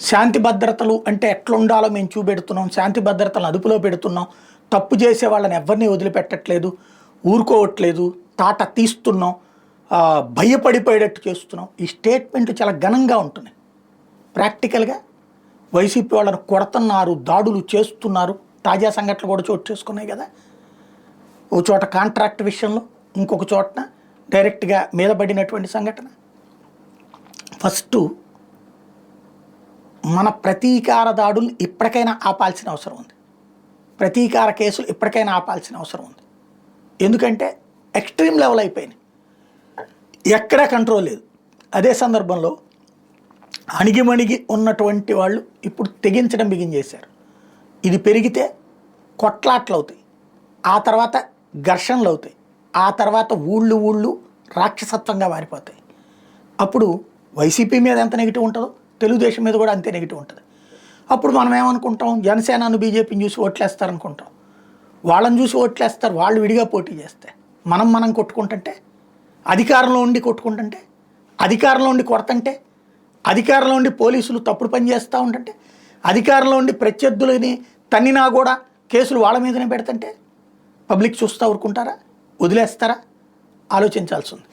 శాంతి భద్రతలు అంటే ఎట్లుండాలో మేము చూపెడుతున్నాం, శాంతి భద్రతలను అదుపులో పెడుతున్నాం, తప్పు చేసే వాళ్ళని ఎవరిని వదిలిపెట్టట్లేదు, ఊరుకోవట్లేదు, తాట తీస్తున్నాం, భయపడిపోయేటట్టు చేస్తున్నాం. ఈ స్టేట్మెంట్లు చాలా ఘనంగా ఉంటున్నాయి. ప్రాక్టికల్గా వైసీపీ వాళ్ళని కొడుతున్నారు, దాడులు చేస్తున్నారు. తాజా సంఘటనలు కూడా చోటు చేసుకున్నాయి కదా. ఓ చోట కాంట్రాక్ట్ విషయంలో, ఇంకొక చోటన డైరెక్ట్గా మీద పడినటువంటి సంఘటన. ఫస్ట్ మన ప్రతీకార దాడులు ఇప్పటికైనా ఆపాల్సిన అవసరం ఉంది. ప్రతీకార కేసులు ఇప్పటికైనా ఆపాల్సిన అవసరం ఉంది. ఎందుకంటే ఎక్స్ట్రీమ్ లెవెల్ అయిపోయినాయి, ఎక్కడా కంట్రోల్ లేదు. అదే సందర్భంలో అణిగిమణిగి ఉన్నటువంటి వాళ్ళు ఇప్పుడు తెగించడం బిగించేశారు. ఇది పెరిగితే కొట్లాట్లు అవుతాయి, ఆ తర్వాత ఘర్షణలు అవుతాయి, ఆ తర్వాత ఊళ్ళు రాక్షసత్వంగా మారిపోతాయి. అప్పుడు వైసీపీ మీద ఎంత నెగిటివ్ ఉంటుందో తెలుగుదేశం మీద కూడా అంతే నెగిటివ్ ఉంటుంది. అప్పుడు మనం ఏమనుకుంటాం, జనసేనను బీజేపీని చూసి ఓట్లేస్తారనుకుంటాం. వాళ్ళని చూసి ఓట్లేస్తారు, వాళ్ళు విడిగా పోటీ చేస్తే. మనం కొట్టుకుంటుంటే, అధికారంలో ఉండి కొట్టుకుంటుంటే, అధికారంలో ఉండి కొడతంటే, అధికారంలో ఉండి పోలీసులు తప్పుడు పని చేస్తూ ఉంటుంటే, అధికారంలో ఉండి ప్రత్యర్థులని తన్నినా కూడా కేసులు వాళ్ళ మీదనే పెడుతుంటే పబ్లిక్ చూస్తూ ఊరుకుంటారా, వదిలేస్తారా? ఆలోచించాల్సి ఉంది.